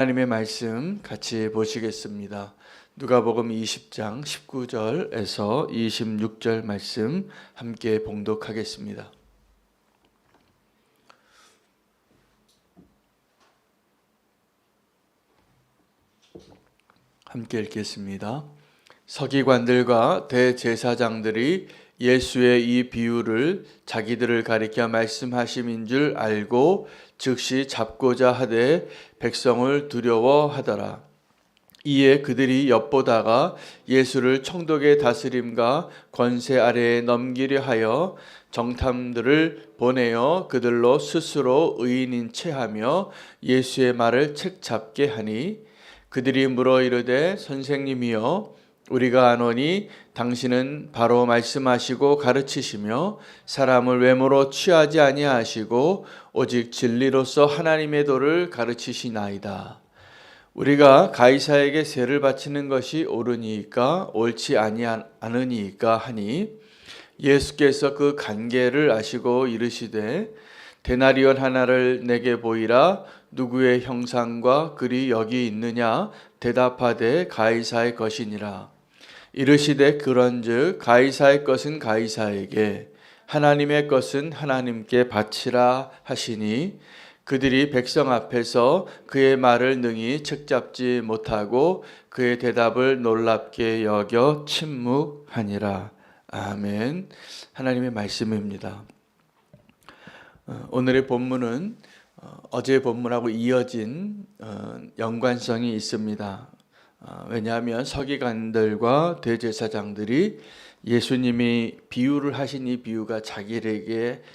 하나님의 말씀 같이 보시겠습니다. 누가복음 20장 19절에서 26절 말씀 함께 봉독하겠습니다. 함께 읽겠습니다. 서기관들과 대제사장들이 예수의 이 비유를 자기들을 가리켜 말씀하심인 줄 알고 즉시 잡고자 하되 백성을 두려워하더라. 이에 그들이 엿보다가 예수를 총독의 다스림과 권세 아래에 넘기려 하여 정탐들을 보내어 그들로 스스로 의인인 체하며 예수의 말을 책잡게 하니 그들이 물어 이르되 선생님이여 우리가 아노니 당신은 바로 말씀하시고 가르치시며 사람을 외모로 취하지 아니하시고 오직 진리로서 하나님의 도를 가르치시나이다. 우리가 가이사에게 세를 바치는 것이 옳으니까 옳지 않으니까 하니 예수께서 그 간계를 아시고 이르시되 데나리온 하나를 내게 보이라. 누구의 형상과 글이 여기 있느냐? 대답하되 가이사의 것이니라. 이르시되 그런즉 가이사의 것은 가이사에게 하나님의 것은 하나님께 바치라 하시니 그들이 백성 앞에서 그의 말을 능히 책잡지 못하고 그의 대답을 놀랍게 여겨 침묵하니라. 아멘. 하나님의 말씀입니다. 오늘의 본문은 어제의 본문하고 이어진 연관성이 있습니다. 왜냐하면 서기관들과 대제사장들이 예수님이 비유를 하신 이 비유가 자기를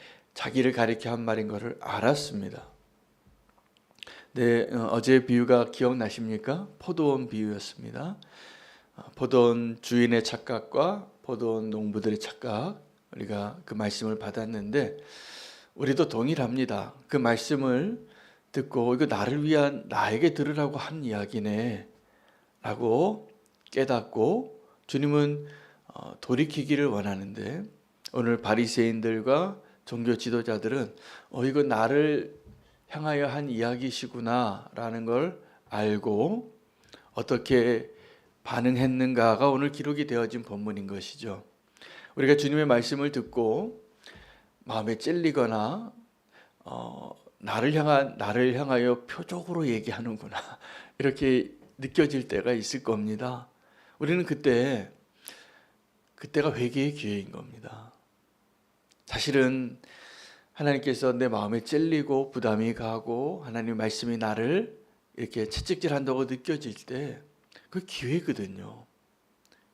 가리켜 한 말인 것을 알았습니다. 네, 어제의 비유가 기억나십니까? 포도원 비유였습니다. 포도원 주인의 착각과 포도원 농부들의 착각, 우리가 그 말씀을 받았는데 우리도 동일합니다. 그 말씀을 듣고 이거 나를 위한, 나에게 들으라고 한 이야기네 라고 깨닫고 주님은 돌이키기를 원하는데 오늘 바리새인들과 종교 지도자들은 이거 나를 향하여 한 이야기시구나 라는 걸 알고 어떻게 반응했는가가 오늘 기록이 되어진 본문인 것이죠. 우리가 주님의 말씀을 듣고 마음에 찔리거나 나를 향하여 표적으로 얘기하는구나 이렇게 느껴질 때가 있을 겁니다. 우리는 그때가 회개의 기회인 겁니다. 사실은 하나님께서 내 마음에 찔리고 부담이 가고 하나님 말씀이 나를 이렇게 채찍질한다고 느껴질 때 그 기회거든요.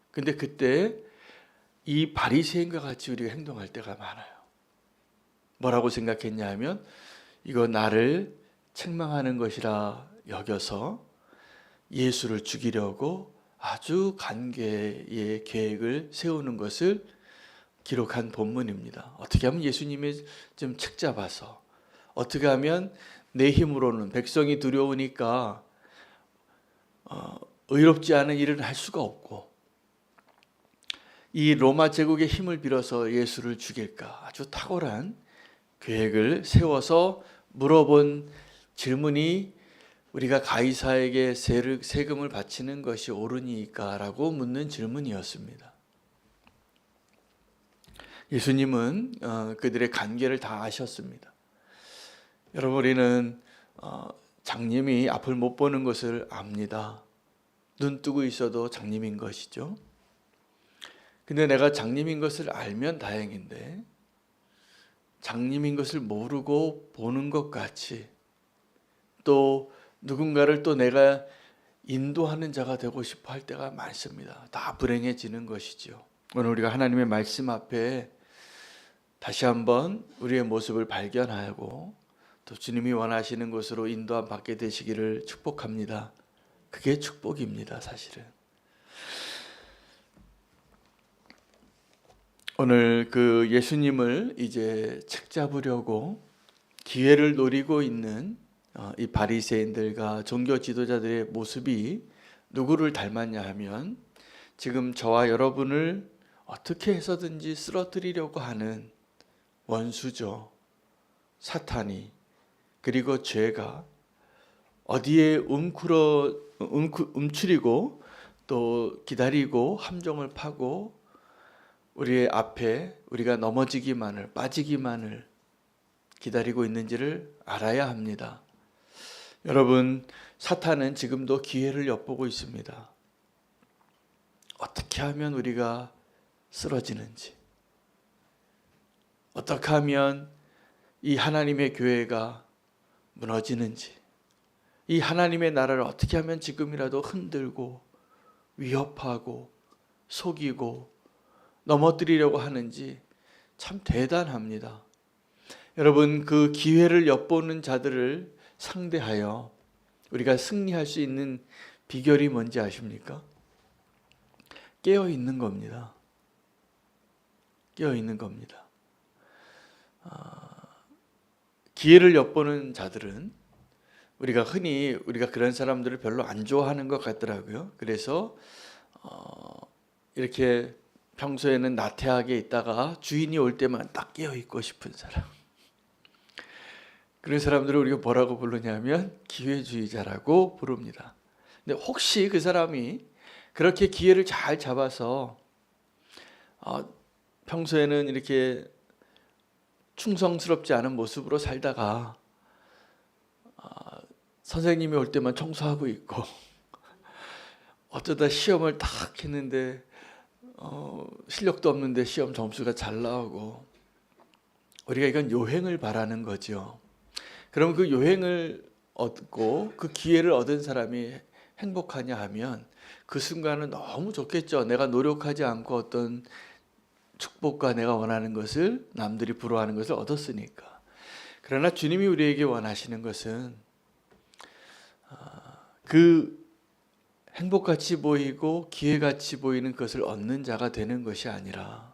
근데 그때 이 바리새인과 같이 우리가 행동할 때가 많아요. 뭐라고 생각했냐 하면 이거 나를 책망하는 것이라 여겨서 예수를 죽이려고 아주 간계의 계획을 세우는 것을 기록한 본문입니다. 어떻게 하면 예수님이 좀 책잡아서 어떻게 하면 내 힘으로는 백성이 두려우니까 의롭지 않은 일을 할 수가 없고 이 로마 제국의 힘을 빌어서 예수를 죽일까 아주 탁월한 계획을 세워서 물어본 질문이 우리가 가이사에게 세금을 바치는 것이 옳으니까 라고 묻는 질문이었습니다. 예수님은 그들의 간계를 다 아셨습니다. 여러분 우리는 장님이 앞을 못 보는 것을 압니다. 눈 뜨고 있어도 장님인 것이죠. 근데 내가 장님인 것을 알면 다행인데 장님인 것을 모르고 보는 것 같이 또 누군가를 또 내가 인도하는 자가 되고 싶어 할 때가 많습니다. 다 불행해지는 것이죠. 오늘 우리가 하나님의 말씀 앞에 다시 한번 우리의 모습을 발견하고 또 주님이 원하시는 곳으로 인도함 받게 되시기를 축복합니다. 그게 축복입니다, 사실은. 오늘 그 예수님을 이제 책잡으려고 기회를 노리고 있는 이 바리새인들과 종교 지도자들의 모습이 누구를 닮았냐 하면 지금 저와 여러분을 어떻게 해서든지 쓰러뜨리려고 하는 원수죠. 사탄이, 그리고 죄가 어디에 움츠리고 또 기다리고 함정을 파고 우리의 앞에 우리가 넘어지기만을, 빠지기만을 기다리고 있는지를 알아야 합니다. 여러분, 사탄은 지금도 기회를 엿보고 있습니다. 어떻게 하면 우리가 쓰러지는지, 어떻게 하면 이 하나님의 교회가 무너지는지, 이 하나님의 나라를 어떻게 하면 지금이라도 흔들고 위협하고 속이고 넘어뜨리려고 하는지 참 대단합니다. 여러분, 그 기회를 엿보는 자들을 상대하여 우리가 승리할 수 있는 비결이 뭔지 아십니까? 깨어 있는 겁니다. 깨어 있는 겁니다. 기회를 엿보는 자들은 우리가 흔히 그런 사람들을 별로 안 좋아하는 것 같더라고요. 그래서 이렇게 평소에는 나태하게 있다가 주인이 올 때만 딱 깨어 있고 싶은 사람. 그런 사람들을 우리가 뭐라고 부르냐면 기회주의자라고 부릅니다. 근데 혹시 그 사람이 그렇게 기회를 잘 잡아서 평소에는 이렇게 충성스럽지 않은 모습으로 살다가 선생님이 올 때만 청소하고 있고 어쩌다 시험을 딱 했는데 실력도 없는데 시험 점수가 잘 나오고 우리가 이건 요행을 바라는 거죠. 그럼 그 요행을 얻고 그 기회를 얻은 사람이 행복하냐 하면 그 순간은 너무 좋겠죠. 내가 노력하지 않고 어떤 축복과 내가 원하는 것을, 남들이 부러워하는 것을 얻었으니까. 그러나 주님이 우리에게 원하시는 것은 그 행복같이 보이고 기회같이 보이는 것을 얻는 자가 되는 것이 아니라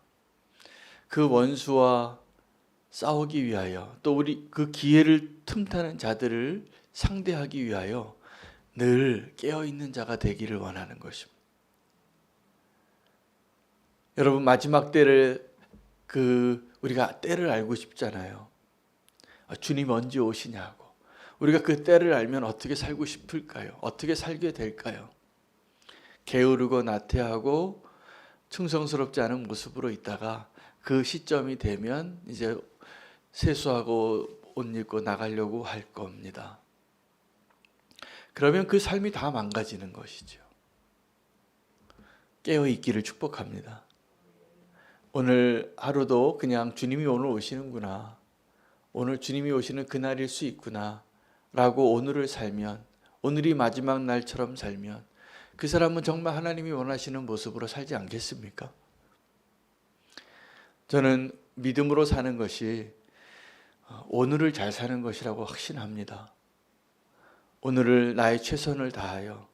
그 원수와 싸우기 위하여 또 우리 그 기회를 틈타는 자들을 상대하기 위하여 늘 깨어있는 자가 되기를 원하는 것입니다. 여러분, 마지막 때를 우리가 때를 알고 싶잖아요. 주님 언제 오시냐고. 우리가 그 때를 알면 어떻게 살고 싶을까요? 어떻게 살게 될까요? 게으르고 나태하고 충성스럽지 않은 모습으로 있다가 그 시점이 되면 이제 세수하고 옷 입고 나가려고 할 겁니다. 그러면 그 삶이 다 망가지는 것이죠. 깨어있기를 축복합니다. 오늘 하루도 그냥 주님이 오늘 오시는구나, 오늘 주님이 오시는 그날일 수 있구나 라고 오늘을 살면, 오늘이 마지막 날처럼 살면 그 사람은 정말 하나님이 원하시는 모습으로 살지 않겠습니까? 저는 믿음으로 사는 것이 오늘을 잘 사는 것이라고 확신합니다. 오늘을 나의 최선을 다하여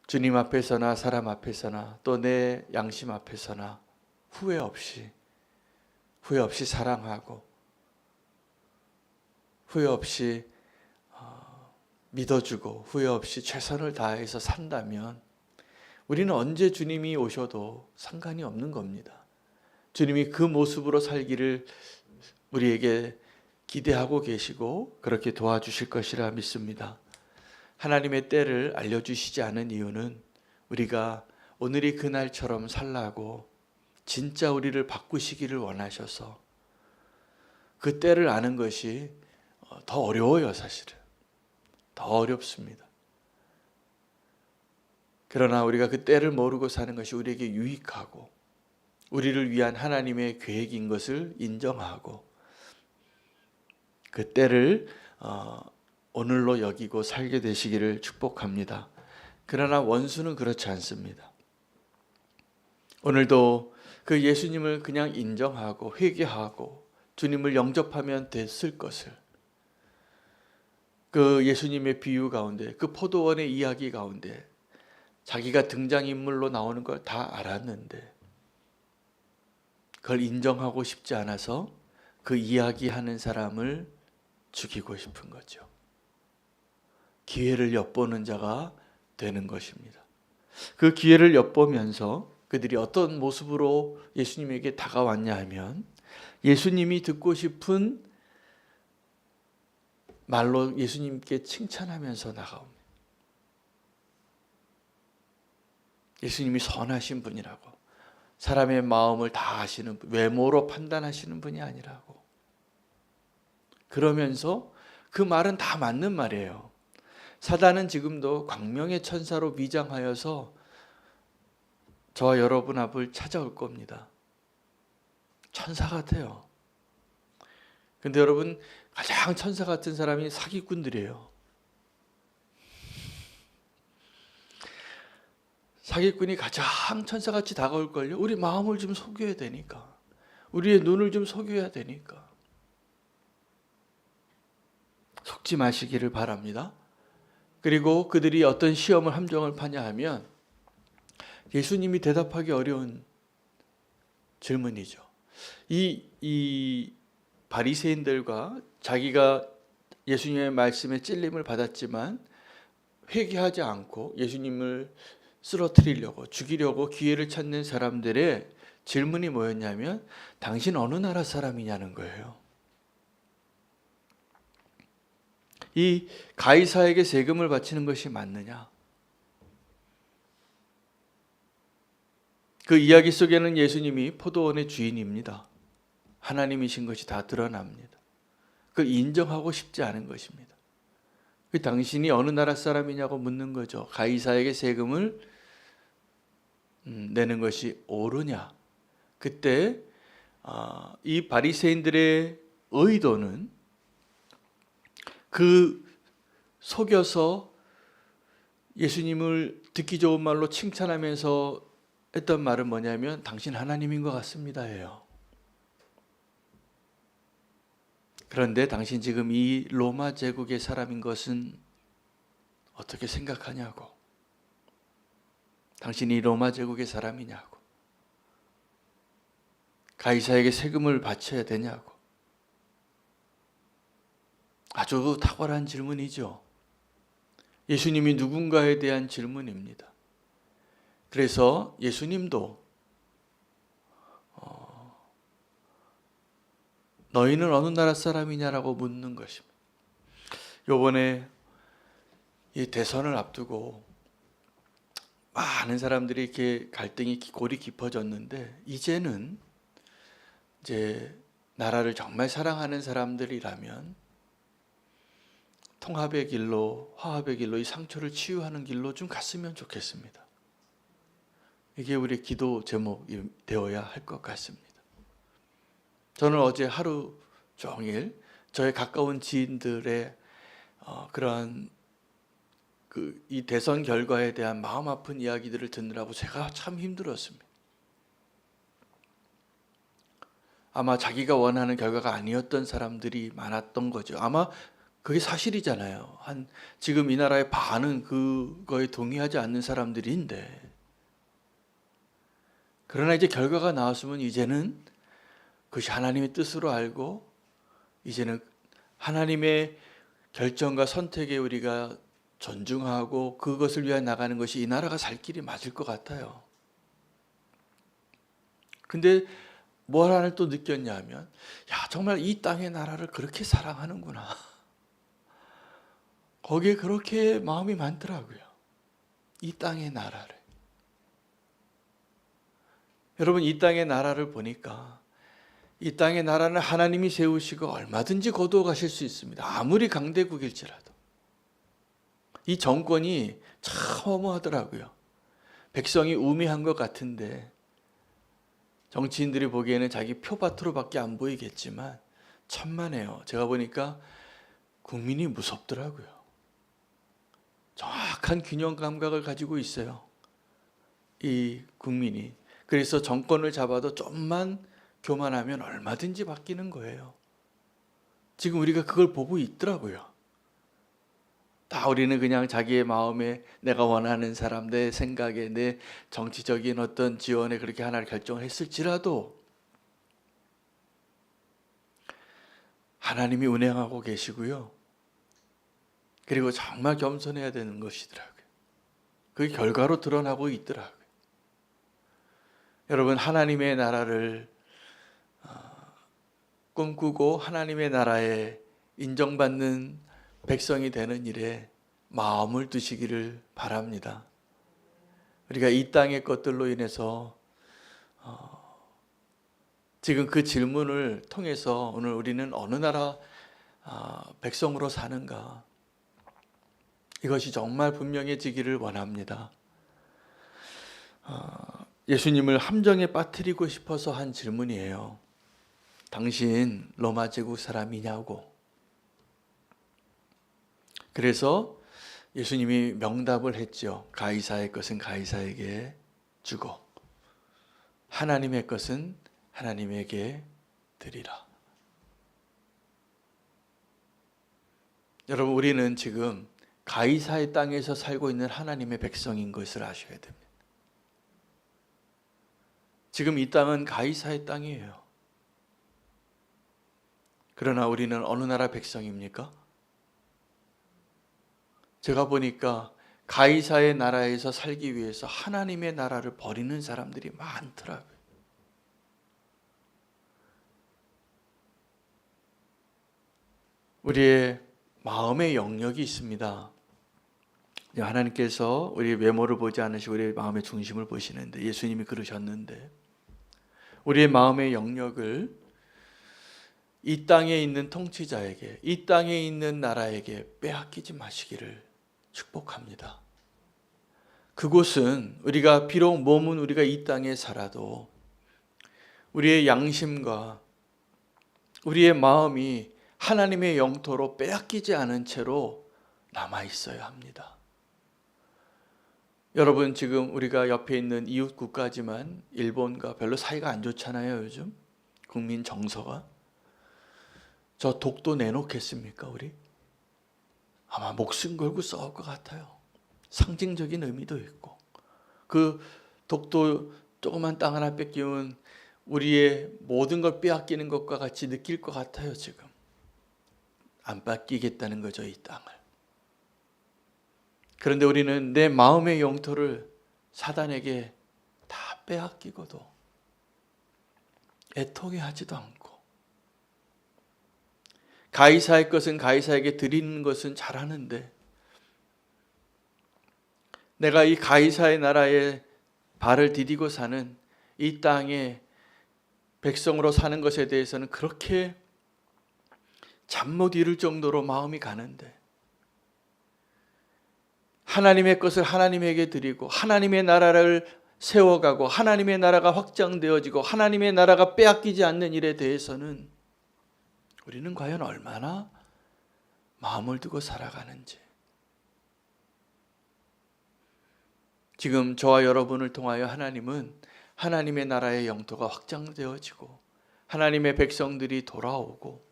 주님 앞에서나 사람 앞에서나 또 내 양심 앞에서나 후회 없이 사랑하고 후회 없이 믿어주고 후회 없이 최선을 다해서 산다면 우리는 언제 주님이 오셔도 상관이 없는 겁니다. 주님이 그 모습으로 살기를 우리에게 기대하고 계시고 그렇게 도와주실 것이라 믿습니다. 하나님의 때를 알려주시지 않은 이유는 우리가 오늘이 그날처럼 살라고 진짜 우리를 바꾸시기를 원하셔서 그 때를 아는 것이 더 어려워요. 사실은 더 어렵습니다. 그러나 우리가 그 때를 모르고 사는 것이 우리에게 유익하고 우리를 위한 하나님의 계획인 것을 인정하고 그 때를 오늘로 여기고 살게 되시기를 축복합니다. 그러나 원수는 그렇지 않습니다. 오늘도 그 예수님을 그냥 인정하고 회개하고 주님을 영접하면 됐을 것을, 그 예수님의 비유 가운데, 그 포도원의 이야기 가운데 자기가 등장인물로 나오는 걸 다 알았는데 그걸 인정하고 싶지 않아서 그 이야기하는 사람을 죽이고 싶은 거죠. 기회를 엿보는 자가 되는 것입니다. 그 기회를 엿보면서 그들이 어떤 모습으로 예수님에게 다가왔냐 하면 예수님이 듣고 싶은 말로 예수님께 칭찬하면서 나가옵니다. 예수님이 선하신 분이라고, 사람의 마음을 다 아시는 분, 외모로 판단하시는 분이 아니라고. 그러면서 그 말은 다 맞는 말이에요. 사단은 지금도 광명의 천사로 위장하여서 저와 여러분 앞을 찾아올 겁니다. 천사 같아요. 근데 여러분, 가장 천사 같은 사람이 사기꾼들이에요. 사기꾼이 가장 천사같이 다가올걸요. 우리 마음을 좀 속여야 되니까, 우리의 눈을 좀 속여야 되니까. 속지 마시기를 바랍니다. 그리고 그들이 어떤 시험을 함정을 파냐 하면 예수님이 대답하기 어려운 질문이죠. 이 바리새인들과 자기가 예수님의 말씀에 찔림을 받았지만 회개하지 않고 예수님을 쓰러뜨리려고, 죽이려고 기회를 찾는 사람들의 질문이 뭐였냐면 당신 어느 나라 사람이냐는 거예요. 이 가이사에게 세금을 바치는 것이 맞느냐? 그 이야기 속에는 예수님이 포도원의 주인입니다. 하나님이신 것이 다 드러납니다. 그걸 인정하고 싶지 않은 것입니다. 당신이 어느 나라 사람이냐고 묻는 거죠. 가이사에게 세금을 내는 것이 옳으냐? 그때 이 바리새인들의 의도는 그 속여서 예수님을 듣기 좋은 말로 칭찬하면서 했던 말은 뭐냐면 당신 하나님인 것 같습니다예요. 그런데 당신 지금 이 로마 제국의 사람인 것은 어떻게 생각하냐고. 당신이 로마 제국의 사람이냐고. 가이사에게 세금을 바쳐야 되냐고. 아주 탁월한 질문이죠. 예수님이 누군가에 대한 질문입니다. 그래서 예수님도 너희는 어느 나라 사람이냐라고 묻는 것입니다. 요번에 이 대선을 앞두고 많은 사람들이 이렇게 갈등이 골이 깊어졌는데 이제는 이제 나라를 정말 사랑하는 사람들이라면 통합의 길로, 화합의 길로, 이 상처를 치유하는 길로 좀 갔으면 좋겠습니다. 이게 우리의 기도 제목이 되어야 할 것 같습니다. 저는 어제 하루 종일 저의 가까운 지인들의 그러한 이 대선 결과에 대한 마음 아픈 이야기들을 듣느라고 제가 참 힘들었습니다. 아마 자기가 원하는 결과가 아니었던 사람들이 많았던 거죠. 아마 그게 사실이잖아요. 지금 이 나라의 반은 그거에 동의하지 않는 사람들인데, 그러나 이제 결과가 나왔으면 이제는 그것이 하나님의 뜻으로 알고 이제는 하나님의 결정과 선택에 우리가 존중하고 그것을 위해 나가는 것이 이 나라가 살 길이 맞을 것 같아요. 근데 뭘 하나 또 느꼈냐 하면 정말 이 땅의 나라를 그렇게 사랑하는구나. 거기에 그렇게 마음이 많더라고요. 이 땅의 나라를. 여러분, 이 땅의 나라를 보니까 이 땅의 나라는 하나님이 세우시고 얼마든지 거두어 가실 수 있습니다. 아무리 강대국일지라도. 이 정권이 참 허무하더라고요. 백성이 우매한 것 같은데 정치인들이 보기에는 자기 표밭으로밖에 안 보이겠지만 천만에요. 제가 보니까 국민이 무섭더라고요. 정확한 균형 감각을 가지고 있어요. 이 국민이. 그래서 정권을 잡아도 좀만 교만하면 얼마든지 바뀌는 거예요. 지금 우리가 그걸 보고 있더라고요. 다 우리는 그냥 자기의 마음에 내가 원하는 사람, 내 생각에, 내 정치적인 어떤 지원에 그렇게 하나를 결정을 했을지라도 하나님이 운행하고 계시고요. 그리고 정말 겸손해야 되는 것이더라고요. 그게 결과로 드러나고 있더라고요. 여러분, 하나님의 나라를 꿈꾸고 하나님의 나라에 인정받는 백성이 되는 일에 마음을 두시기를 바랍니다. 우리가 이 땅의 것들로 인해서 지금 그 질문을 통해서 오늘 우리는 어느 나라 백성으로 사는가, 이것이 정말 분명해지기를 원합니다. 예수님을 함정에 빠뜨리고 싶어서 한 질문이에요. 당신 로마 제국 사람이냐고. 그래서 예수님이 명답을 했죠. 가이사의 것은 가이사에게 주고 하나님의 것은 하나님에게 드리라. 여러분, 우리는 지금 가이사의 땅에서 살고 있는 하나님의 백성인 것을 아셔야 됩니다. 지금 이 땅은 가이사의 땅이에요. 그러나 우리는 어느 나라 백성입니까? 제가 보니까 가이사의 나라에서 살기 위해서 하나님의 나라를 버리는 사람들이 많더라고요. 우리의 마음의 영역이 있습니다. 하나님께서 우리 외모를 보지 않으시고 우리의 마음의 중심을 보시는데, 예수님이 그러셨는데, 우리의 마음의 영역을 이 땅에 있는 통치자에게, 이 땅에 있는 나라에게 빼앗기지 마시기를 축복합니다. 그곳은 우리가 비록 몸은 우리가 이 땅에 살아도 우리의 양심과 우리의 마음이 하나님의 영토로 빼앗기지 않은 채로 남아 있어야 합니다. 여러분, 지금 우리가 옆에 있는 이웃 국가지만 일본과 별로 사이가 안 좋잖아요. 요즘 국민 정서가. 저 독도 내놓겠습니까 우리? 아마 목숨 걸고 싸울 것 같아요. 상징적인 의미도 있고, 그 독도 조그만 땅 하나 뺏기면 우리의 모든 걸 빼앗기는 것과 같이 느낄 것 같아요. 지금 안 뺏기겠다는 거죠, 이 땅을. 그런데 우리는 내 마음의 영토를 사단에게 다 빼앗기고도 애통해 하지도 않고, 가이사의 것은 가이사에게 드리는 것은 잘하는데, 내가 이 가이사의 나라에 발을 디디고 사는 이 땅의 백성으로 사는 것에 대해서는 그렇게 잠 못 이룰 정도로 마음이 가는데, 하나님의 것을 하나님에게 드리고 하나님의 나라를 세워가고 하나님의 나라가 확장되어지고 하나님의 나라가 빼앗기지 않는 일에 대해서는 우리는 과연 얼마나 마음을 두고 살아가는지. 지금 저와 여러분을 통하여 하나님은 하나님의 나라의 영토가 확장되어지고 하나님의 백성들이 돌아오고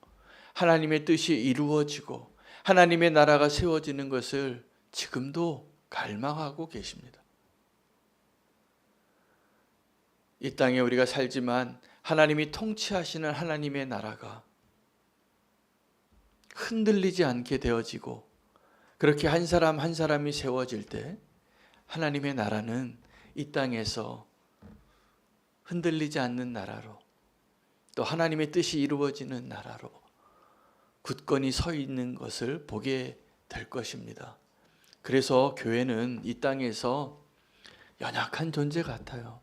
하나님의 뜻이 이루어지고 하나님의 나라가 세워지는 것을 지금도 갈망하고 계십니다. 이 땅에 우리가 살지만 하나님이 통치하시는 하나님의 나라가 흔들리지 않게 되어지고, 그렇게 한 사람 한 사람이 세워질 때 하나님의 나라는 이 땅에서 흔들리지 않는 나라로, 또 하나님의 뜻이 이루어지는 나라로 굳건히 서 있는 것을 보게 될 것입니다. 그래서 교회는 이 땅에서 연약한 존재 같아요.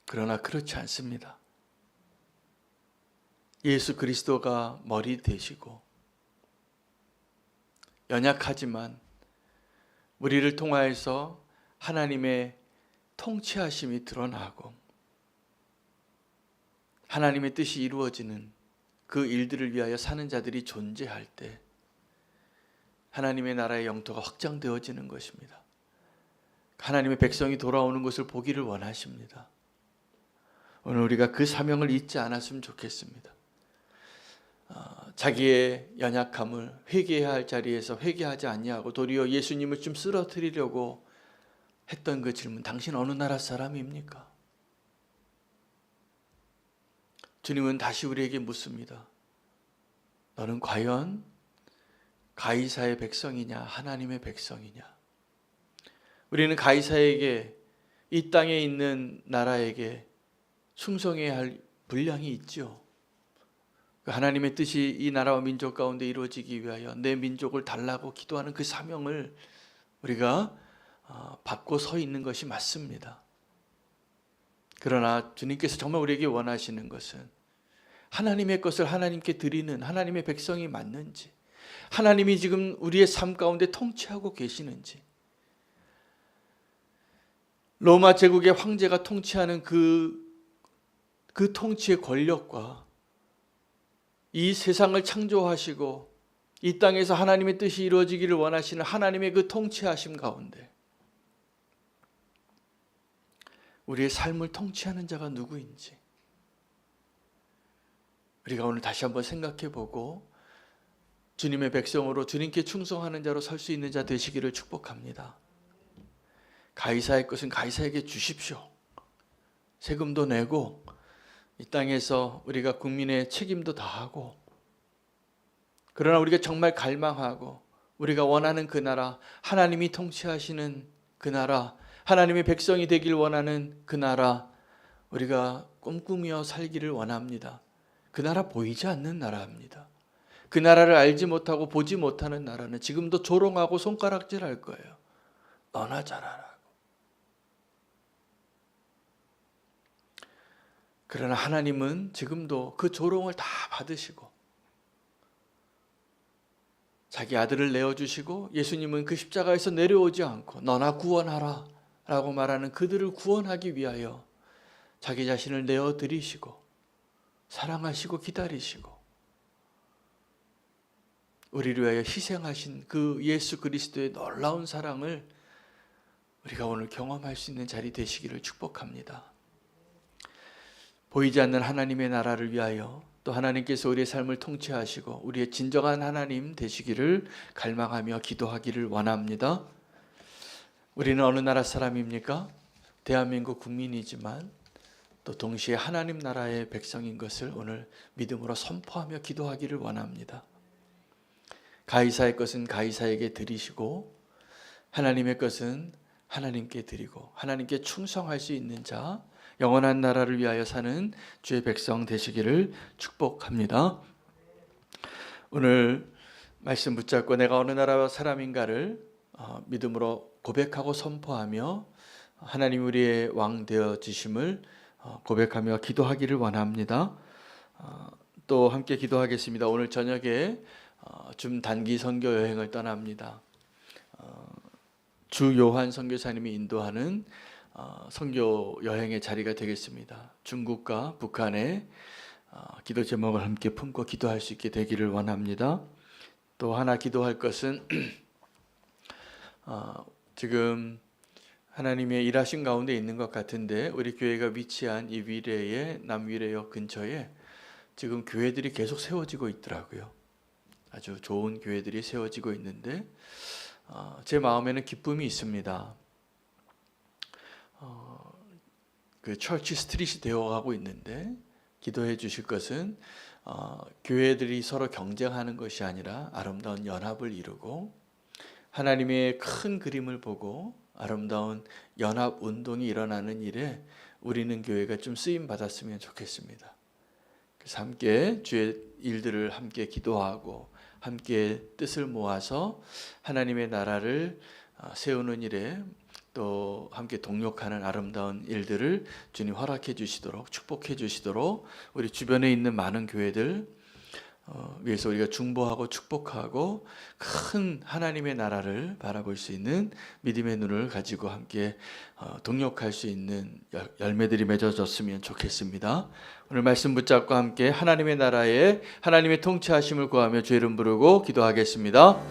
그러나 그렇지 않습니다. 예수 그리스도가 머리 되시고 연약하지만 우리를 통하여서 하나님의 통치하심이 드러나고 하나님의 뜻이 이루어지는 그 일들을 위하여 사는 자들이 존재할 때 하나님의 나라의 영토가 확장되어지는 것입니다. 하나님의 백성이 돌아오는 것을 보기를 원하십니다. 오늘 우리가 그 사명을 잊지 않았으면 좋겠습니다. 자기의 연약함을 회개해야 할 자리에서 회개하지 아니하고 도리어 예수님을 좀 쓰러뜨리려고 했던 그 질문, 당신 어느 나라 사람입니까? 주님은 다시 우리에게 묻습니다. 너는 과연 가이사의 백성이냐 하나님의 백성이냐? 우리는 가이사에게, 이 땅에 있는 나라에게 충성해야 할 분량이 있죠. 그 하나님의 뜻이 이 나라와 민족 가운데 이루어지기 위하여 내 민족을 달라고 기도하는 그 사명을 우리가 받고 서 있는 것이 맞습니다. 그러나 주님께서 정말 우리에게 원하시는 것은 하나님의 것을 하나님께 드리는 하나님의 백성이 맞는지, 하나님이 지금 우리의 삶 가운데 통치하고 계시는지, 로마 제국의 황제가 통치하는 그 통치의 권력과 이 세상을 창조하시고 이 땅에서 하나님의 뜻이 이루어지기를 원하시는 하나님의 그 통치하심 가운데 우리의 삶을 통치하는 자가 누구인지 우리가 오늘 다시 한번 생각해 보고 주님의 백성으로 주님께 충성하는 자로 설 수 있는 자 되시기를 축복합니다. 가이사의 것은 가이사에게 주십시오. 세금도 내고 이 땅에서 우리가 국민의 책임도 다하고, 그러나 우리가 정말 갈망하고 우리가 원하는 그 나라, 하나님이 통치하시는 그 나라, 하나님의 백성이 되길 원하는 그 나라, 우리가 꿈꾸며 살기를 원합니다. 그 나라 보이지 않는 나라입니다. 그 나라를 알지 못하고 보지 못하는 나라는 지금도 조롱하고 손가락질할 거예요. 너나 잘하라. 그러나 하나님은 지금도 그 조롱을 다 받으시고 자기 아들을 내어주시고, 예수님은 그 십자가에서 내려오지 않고 너나 구원하라 라고 말하는 그들을 구원하기 위하여 자기 자신을 내어드리시고 사랑하시고 기다리시고 우리를 위하여 희생하신 그 예수 그리스도의 놀라운 사랑을 우리가 오늘 경험할 수 있는 자리 되시기를 축복합니다. 보이지 않는 하나님의 나라를 위하여 또 하나님께서 우리의 삶을 통치하시고 우리의 진정한 하나님 되시기를 갈망하며 기도하기를 원합니다. 우리는 어느 나라 사람입니까? 대한민국 국민이지만 또 동시에 하나님 나라의 백성인 것을 오늘 믿음으로 선포하며 기도하기를 원합니다. 가이사의 것은 가이사에게 드리시고 하나님의 것은 하나님께 드리고 하나님께 충성할 수 있는 자, 영원한 나라를 위하여 사는 주의 백성 되시기를 축복합니다. 오늘 말씀 붙잡고 내가 어느 나라 사람인가를 믿음으로 고백하고 선포하며 하나님 우리의 왕 되어지심을 고백하며 기도하기를 원합니다. 또 함께 기도하겠습니다. 오늘 저녁에 좀 단기 선교 여행을 떠납니다. 주 요한 선교사님이 인도하는 선교 여행의 자리가 되겠습니다. 중국과 북한의 기도 제목을 함께 품고 기도할 수 있게 되기를 원합니다. 또 하나 기도할 것은 지금 하나님의 일하신 가운데 있는 것 같은데 우리 교회가 위치한 이 위례의 남위례역 근처에 지금 교회들이 계속 세워지고 있더라고요. 아주 좋은 교회들이 세워지고 있는데 제 마음에는 기쁨이 있습니다. 그 처치 스트릿이 되어가고 있는데 기도해 주실 것은 교회들이 서로 경쟁하는 것이 아니라 아름다운 연합을 이루고 하나님의 큰 그림을 보고 아름다운 연합 운동이 일어나는 일에 우리는 교회가 좀 쓰임 받았으면 좋겠습니다. 그래서 함께 주의 일들을 함께 기도하고 함께 뜻을 모아서 하나님의 나라를 세우는 일에 또 함께 동력하는 아름다운 일들을 주님 허락해 주시도록 축복해 주시도록 우리 주변에 있는 많은 교회들 위해서 우리가 중보하고 축복하고 큰 하나님의 나라를 바라볼 수 있는 믿음의 눈을 가지고 함께 동력할 수 있는 열매들이 맺어졌으면 좋겠습니다. 오늘 말씀 붙잡고 함께 하나님의 나라에 하나님의 통치하심을 구하며 주의 이름 부르고 기도하겠습니다.